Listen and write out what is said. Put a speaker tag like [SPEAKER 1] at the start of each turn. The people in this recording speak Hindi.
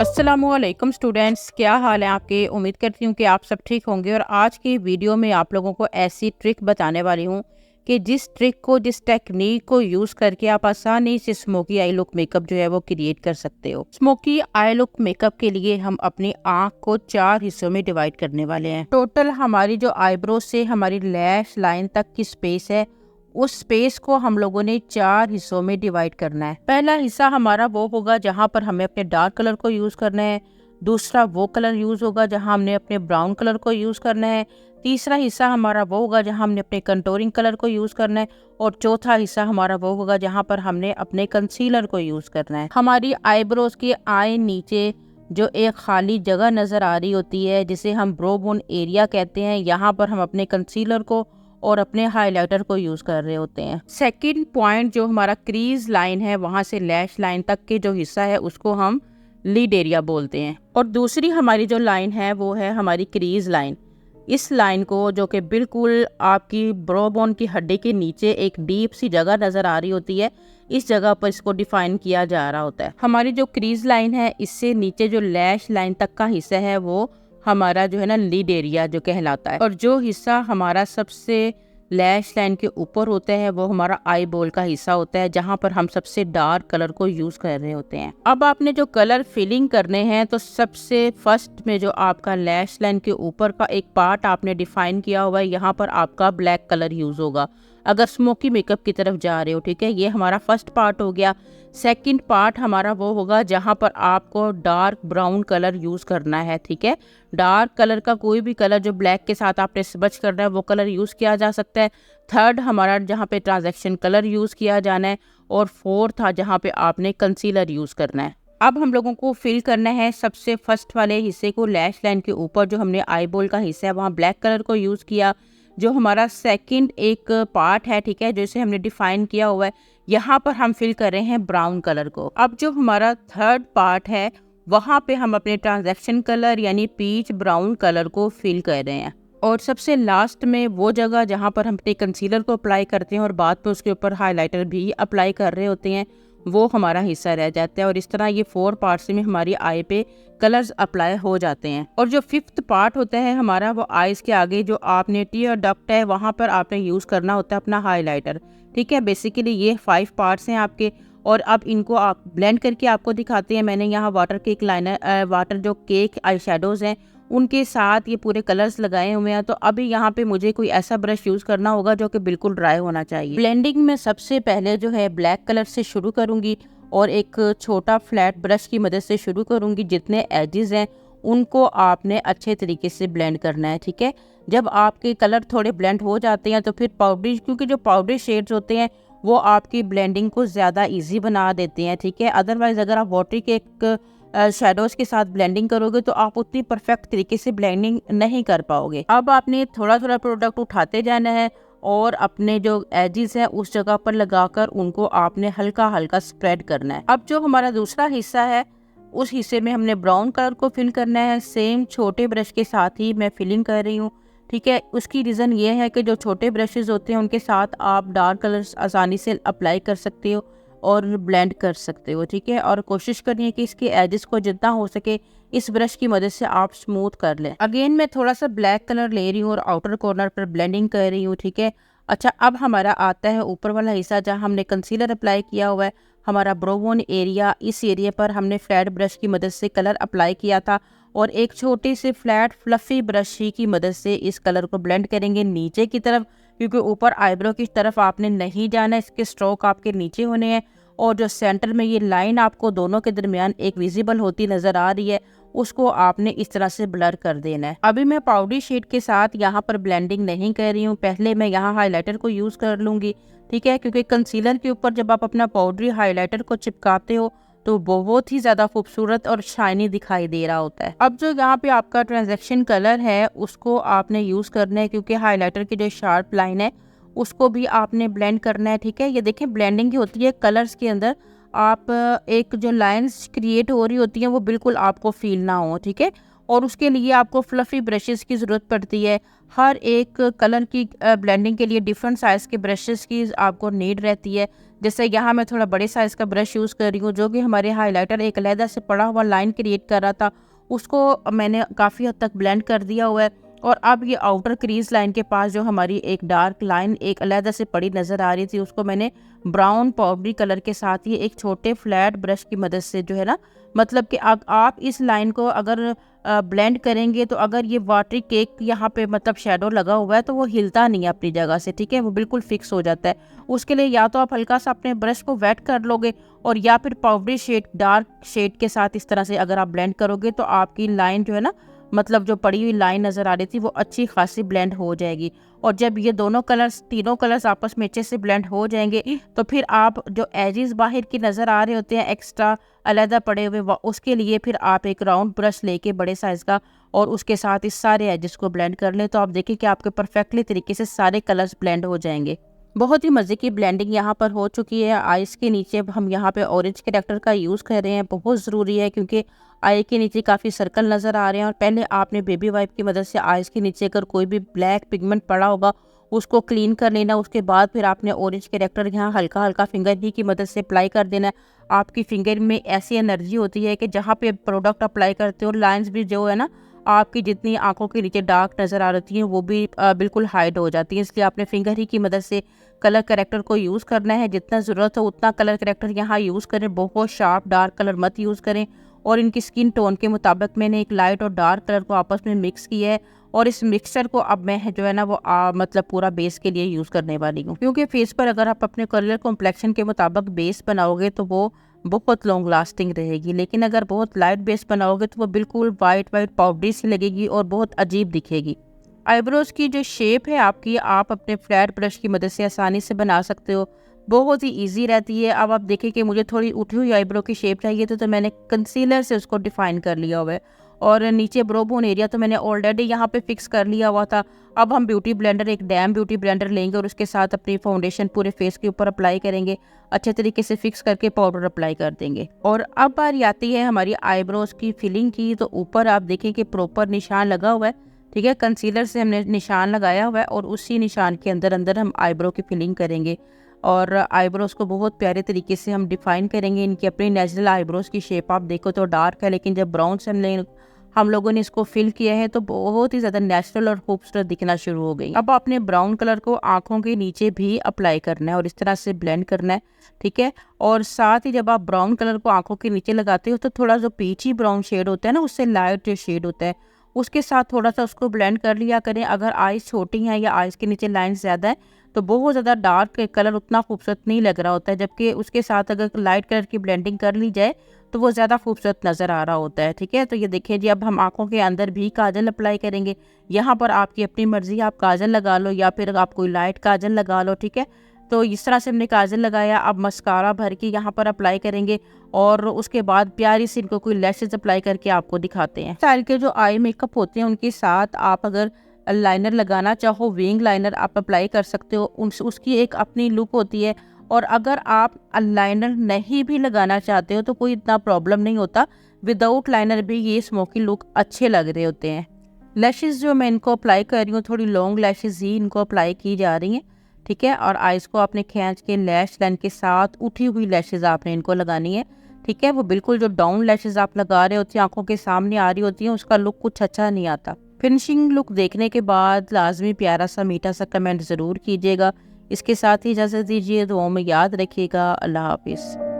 [SPEAKER 1] अस्सलामुअलैकुम स्टूडेंट्स, क्या हाल है आपके। उम्मीद करती हूँ कि आप सब ठीक होंगे। और आज की वीडियो में आप लोगों को ऐसी ट्रिक बताने वाली हूँ कि जिस टेक्निक को यूज़ करके आप आसानी से स्मोकी आई लुक मेकअप जो है वो क्रिएट कर सकते हो। स्मोकी आई लुक मेकअप के लिए हम अपनी आँख को 4 हिस्सों में डिवाइड करने वाले हैं। टोटल हमारी जो आईब्रो से हमारी लैश लाइन तक की स्पेस है, उस स्पेस को हम लोगों ने 4 हिस्सों में डिवाइड करना है। पहला हिस्सा हमारा वो होगा जहाँ पर हमें अपने डार्क कलर को यूज करना है। दूसरा वो कलर यूज होगा जहाँ हमने अपने ब्राउन कलर को यूज करना है। तीसरा हिस्सा हमारा वो होगा जहाँ हमने अपने कंटूरिंग कलर को यूज करना है। और चौथा हिस्सा हमारा वो होगा जहाँ पर हमने अपने कंसीलर को यूज करना है। हमारी आईब्रोज के आई नीचे जो एक खाली जगह नजर आ रही होती है, जिसे हम ब्रो बोन एरिया कहते हैं, यहाँ पर हम अपने कंसीलर को और अपने हाइलाइटर को यूज कर रहे होते हैं। सेकंड पॉइंट जो हमारा क्रीज लाइन है, वहां से लैश लाइन तक के जो हिस्सा है उसको हम लीड एरिया बोलते हैं। और दूसरी हमारी जो लाइन है वो है हमारी क्रीज लाइन। इस लाइन को, जो कि बिल्कुल आपकी ब्रो बोन की हड्डी के नीचे एक डीप सी जगह नजर आ रही होती है, इस जगह पर इसको डिफाइन किया जा रहा होता है। हमारी जो क्रीज लाइन है, इससे नीचे जो लैश लाइन तक का हिस्सा है वो हमारा जो है ना लीड एरिया जो कहलाता है। और जो हिस्सा हमारा सबसे लैश लाइन के ऊपर होता है वो हमारा आई बॉल का हिस्सा होता है, जहाँ पर हम सबसे डार्क कलर को यूज कर रहे होते हैं। अब आपने जो कलर फिलिंग करने हैं, तो सबसे फर्स्ट में जो आपका लैश लाइन के ऊपर का एक पार्ट आपने डिफाइन किया हुआ है, यहाँ पर आपका ब्लैक कलर यूज होगा अगर स्मोकी मेकअप की तरफ जा रहे हो। ठीक है, ये हमारा फर्स्ट पार्ट हो गया। सेकंड पार्ट हमारा वो होगा जहाँ पर आपको डार्क ब्राउन कलर यूज करना है। ठीक है, डार्क कलर का कोई भी कलर जो ब्लैक के साथ आपने स्विच करना है वो कलर यूज किया जा सकता है। थर्ड हमारा जहाँ पे ट्रांजैक्शन कलर यूज किया जाना है। और फोर्थ था जहाँ पे आपने कंसीलर यूज करना है। अब हम लोगों को फिल करना है सबसे फर्स्ट वाले हिस्से को, लैश लाइन के ऊपर जो हमने आई बॉल का हिस्सा है वहाँ ब्लैक कलर को यूज किया। जो हमारा सेकंड एक पार्ट है, ठीक है, जैसे हमने डिफाइन किया हुआ है, यहाँ पर हम फिल कर रहे हैं ब्राउन कलर को। अब जो हमारा थर्ड पार्ट है, वहाँ पे हम अपने ट्रांजैक्शन कलर यानी पीच ब्राउन कलर को फिल कर रहे हैं। और सबसे लास्ट में वो जगह जहाँ पर हम अपने कंसीलर को अप्लाई करते हैं और बाद में उसके ऊपर हाइलाइटर भी अप्लाई कर रहे होते हैं, वो हमारा हिस्सा रह जाता है। और इस तरह ये 4 पार्ट्स में हमारी आई पे कलर्स अप्लाई हो जाते हैं। और जो फिफ्थ पार्ट होता है हमारा, वो आईज के आगे जो आपने टीयर डक्ट है वहाँ पर आपने यूज करना होता है अपना हाइलाइटर। ठीक है, बेसिकली ये 5 पार्ट्स हैं आपके। और अब इनको आप ब्लेंड करके आपको दिखाते हैं। मैंने यहाँ वाटर केक लाइनर वाटर जो केक आई शेडोज हैं उनके साथ ये पूरे कलर्स लगाए हुए हैं। तो अभी यहाँ पे मुझे कोई ऐसा ब्रश यूज करना होगा जो कि बिल्कुल ड्राई होना चाहिए। ब्लेंडिंग में सबसे पहले जो है ब्लैक कलर से शुरू करूंगी और एक छोटा फ्लैट ब्रश की मदद से शुरू करूंगी। जितने एजेस हैं उनको आपने अच्छे तरीके से ब्लेंड करना है। ठीक है, जब आपके कलर थोड़े ब्लेंड हो जाते हैं तो फिर पाउडरी, क्योंकि जो पाउडरी शेड्स होते हैं वो आपकी ब्लेंडिंग को ज़्यादा ईजी बना देते हैं। ठीक है, अदरवाइज अगर आप वाटरी केक शेडोज के साथ ब्लेंडिंग करोगे तो आप उतनी परफेक्ट तरीके से ब्लेंडिंग नहीं कर पाओगे। अब आपने थोड़ा थोड़ा प्रोडक्ट उठाते जाना है और अपने जो एजेस हैं उस जगह पर लगाकर उनको आपने हल्का हल्का स्प्रेड करना है। अब जो हमारा दूसरा हिस्सा है, उस हिस्से में हमने ब्राउन कलर को फिल करना है। सेम छोटे ब्रश के साथ ही मैं फिलिंग कर रही हूँ। ठीक है, उसकी रीज़न ये है कि जो छोटे ब्रशेज होते हैं उनके साथ आप डार्क कलर्स आसानी से अप्लाई कर सकते हो और ब्लेंड कर सकते हो। ठीक है, और कोशिश करनी है कि इसके एजेस को जितना हो सके इस ब्रश की मदद से आप स्मूथ कर लें। अगेन मैं थोड़ा सा ब्लैक कलर ले रही हूँ और आउटर कॉर्नर पर ब्लेंडिंग कर रही हूँ। ठीक है, अच्छा, अब हमारा आता है ऊपर वाला हिस्सा जहाँ हमने कंसीलर अप्लाई किया हुआ है, हमारा ब्रो बोन एरिया। इस एरिया पर हमने फ्लैट ब्रश की मदद से कलर अप्लाई किया था और एक छोटे से फ्लैट फ्लफी ब्रश की मदद से इस कलर को ब्लेंड करेंगे नीचे की तरफ, क्योंकि ऊपर आईब्रो की तरफ आपने नहीं जाना, इसके स्ट्रोक आपके नीचे होने हैं। और जो सेंटर में ये लाइन आपको दोनों के दरमियान एक विजिबल होती नजर आ रही है, उसको आपने इस तरह से ब्लर कर देना है। अभी मैं पाउडरी शेड के साथ यहाँ पर ब्लेंडिंग नहीं कर रही हूँ, पहले मैं यहाँ हाइलाइटर को यूज कर लूंगी। ठीक है, क्योंकि कंसीलर के ऊपर जब आप अपना पाउडरी हाइलाइटर को चिपकाते हो तो बहुत ही ज्यादा खूबसूरत और शाइनी दिखाई दे रहा होता है। अब जो यहाँ पे आपका ट्रांजैक्शन कलर है उसको आपने यूज करना है, क्योंकि हाइलाइटर की जो शार्प लाइन है उसको भी आपने ब्लेंड करना है। ठीक है, ये देखें ब्लेंडिंग की होती है कलर्स के अंदर, आप एक जो लाइंस क्रिएट हो रही होती हैं वो बिल्कुल आपको फील ना हो। ठीक है, और उसके लिए आपको फ्लफ़ी ब्रशेज़ की ज़रूरत पड़ती है। हर एक कलर की ब्लेंडिंग के लिए डिफरेंट साइज़ के ब्रशेज़ की आपको नीड रहती है। जैसे यहाँ मैं थोड़ा बड़े साइज़ का ब्रश यूज़ कर रही हूँ, जो कि हमारे हाइलाइटर एक अलहदा से पड़ा हुआ लाइन क्रिएट कर रहा था, उसको मैंने काफ़ी हद तक ब्लेंड कर दिया हुआ है। और अब ये आउटर क्रीज लाइन के पास जो हमारी एक डार्क लाइन एक अलहदा से पड़ी नज़र आ रही थी, उसको मैंने ब्राउन पाउडरी कलर के साथ ही एक छोटे फ्लैट ब्रश की मदद से जो है ना, मतलब कि आप इस लाइन को अगर ब्लेंड करेंगे तो अगर ये वाटरी केक यहाँ पे मतलब शेडो लगा हुआ है तो वो हिलता नहीं है अपनी जगह से, ठीक है, वो बिल्कुल फिक्स हो जाता है। उसके लिए या तो आप हल्का सा अपने ब्रश को वेट कर लोगे और या फिर पाउडरी शेड डार्क शेड के साथ इस तरह से अगर आप ब्लेंड करोगे तो आपकी लाइन जो है ना, मतलब जो पड़ी हुई लाइन नज़र आ रही थी वो अच्छी खासी ब्लेंड हो जाएगी। और जब ये दोनों कलर्स तीनों कलर्स आपस में अच्छे से ब्लेंड हो जाएंगे तो फिर आप जो एजेस बाहर की नज़र आ रहे होते हैं एक्स्ट्रा अलहदा पड़े हुए, उसके लिए फिर आप एक राउंड ब्रश लेके बड़े साइज़ का और उसके साथ इस सारे एजेस को ब्लेंड कर लें तो आप देखिए कि आपके परफेक्टली तरीके से सारे कलर्स ब्लेंड हो जाएंगे। बहुत ही मज़े की ब्लेंडिंग यहाँ पर हो चुकी है। आइज़ के नीचे हम यहाँ पे ऑरेंज कैरेक्टर का यूज़ कर रहे हैं, बहुत ज़रूरी है क्योंकि आई के नीचे काफ़ी सर्कल नज़र आ रहे हैं। और पहले आपने बेबी वाइप की मदद से आइज़ के नीचे अगर कोई भी ब्लैक पिगमेंट पड़ा होगा उसको क्लीन कर लेना। उसके बाद फिर आपने ऑरेंज कैरेक्टर यहाँ हल्का हल्का फिंगर ही की मदद से अप्लाई कर देना है। आपकी फिंगर में ऐसी एनर्जी होती है कि जहाँ पे प्रोडक्ट अप्लाई करते हो लाइन्स भी जो है ना, आपकी जितनी आंखों के नीचे डार्क नज़र आ रही हैं वो भी बिल्कुल हाइड हो जाती है। इसलिए आपने फिंगर ही की मदद से कलर करेक्टर को यूज़ करना है। जितना ज़रूरत हो उतना कलर करेक्टर यहाँ यूज़ करें, बहुत शार्प डार्क कलर मत यूज़ करें। और इनकी स्किन टोन के मुताबिक मैंने एक लाइट और डार्क कलर को आपस में मिक्स किया है और इस मिक्सचर को अब मैं जो है ना वो मतलब पूरा बेस के लिए यूज़ करने वाली हूँ। क्योंकि फेस पर अगर आप अपने कलर कॉम्प्लेक्शन के मुताबिक बेस बनाओगे तो वो बहुत लॉन्ग लास्टिंग रहेगी, लेकिन अगर बहुत लाइट बेस बनाओगे तो वो बिल्कुल वाइट पाउडरी सी लगेगी और बहुत अजीब दिखेगी। आईब्रोज़ की जो शेप है आपकी, आप अपने फ्लैट ब्रश की मदद से आसानी से बना सकते हो, बहुत ही इजी रहती है। अब आप देखें कि मुझे थोड़ी उठी हुई आईब्रो की शेप चाहिए तो मैंने कंसीलर से उसको डिफाइन कर लिया हुआ है। और नीचे ब्रो बोन एरिया तो मैंने ऑलरेडी यहाँ पे फिक्स कर लिया हुआ था। अब हम ब्यूटी ब्लेंडर, एक डैम ब्यूटी ब्लेंडर लेंगे और उसके साथ अपनी फाउंडेशन पूरे फेस के ऊपर अप्लाई करेंगे, अच्छे तरीके से फिक्स करके पाउडर अप्लाई कर देंगे। और अब बारी आती है हमारी आईब्रोज की फिलिंग की। तो ऊपर आप देखें कि प्रॉपर निशान लगा हुआ है, ठीक है, कंसीलर से हमने निशान लगाया हुआ है और उसी निशान के अंदर अंदर हम आईब्रो की फिलिंग करेंगे और आईब्रोज़ को बहुत प्यारे तरीके से हम डिफाइन करेंगे। इनकी अपनी नेचुरल आईब्रोज़ की शेप आप देखो तो डार्क है, लेकिन जब ब्राउन से हम लोगों ने इसको फिल किया है तो बहुत ही ज़्यादा नेचुरल और खूबसूरत दिखना शुरू हो गई। अब आपने ब्राउन कलर को आँखों के नीचे भी अप्लाई करना है और इस तरह से ब्लेंड करना है, ठीक है। और साथ ही जब आप ब्राउन कलर को आँखों के नीचे लगाते हो तो थोड़ा जो पीची ब्राउन शेड होता है ना, उससे लाइट जो शेड होता है उसके साथ थोड़ा सा उसको ब्लेंड कर लिया करें। अगर आइज़ छोटी हैं या आइज़ के नीचे लाइन ज़्यादा है तो बहुत ज़्यादा डार्क कलर उतना खूबसूरत नहीं लग रहा होता है, जबकि उसके साथ अगर लाइट कलर की ब्लेंडिंग कर ली जाए तो वो ज़्यादा खूबसूरत नज़र आ रहा होता है, ठीक है। तो ये देखिए जी, अब हम आँखों के अंदर भी काजल अप्लाई करेंगे। यहाँ पर आपकी अपनी मर्ज़ी, आप काजल लगा लो या फिर आप कोई लाइट काजल लगा लो, ठीक है। तो इस तरह से हमने काजल लगाया। अब मस्कारा भर के यहाँ पर अप्लाई करेंगे और उसके बाद प्यारी सी इनको कोई लैशेज अप्लाई करके आपको दिखाते हैं। स्टाइल के जो आई मेकअप होते हैं उनके साथ आप अगर लाइनर लगाना चाहो, विंग लाइनर आप अप्लाई कर सकते हो, उसकी एक अपनी लुक होती है। और अगर आप लाइनर नहीं भी लगाना चाहते हो तो कोई इतना प्रॉब्लम नहीं होता, विदाउट लाइनर भी ये स्मोकी लुक अच्छे लग रहे होते हैं। लैशेज जो मैं इनको अप्लाई कर रही हूँ, थोड़ी लॉन्ग लैशेज ही इनको अप्लाई की जा रही हैं, ठीक है। और आइज़ को आपने खींच के लैश लाइन के साथ उठी हुई लैशेज आपने इनको लगानी है, ठीक है। वो बिल्कुल जो डाउन लैशेज आप लगा रहे होती हैं, आंखों के सामने आ रही होती हैं, उसका लुक कुछ अच्छा नहीं आता। फिनिशिंग लुक देखने के बाद लाजमी प्यारा सा मीठा सा कमेंट ज़रूर कीजिएगा। इसके साथ ही इजाज़त दीजिए, दुआओं में याद रखिएगा। अल्लाह हाफिज़।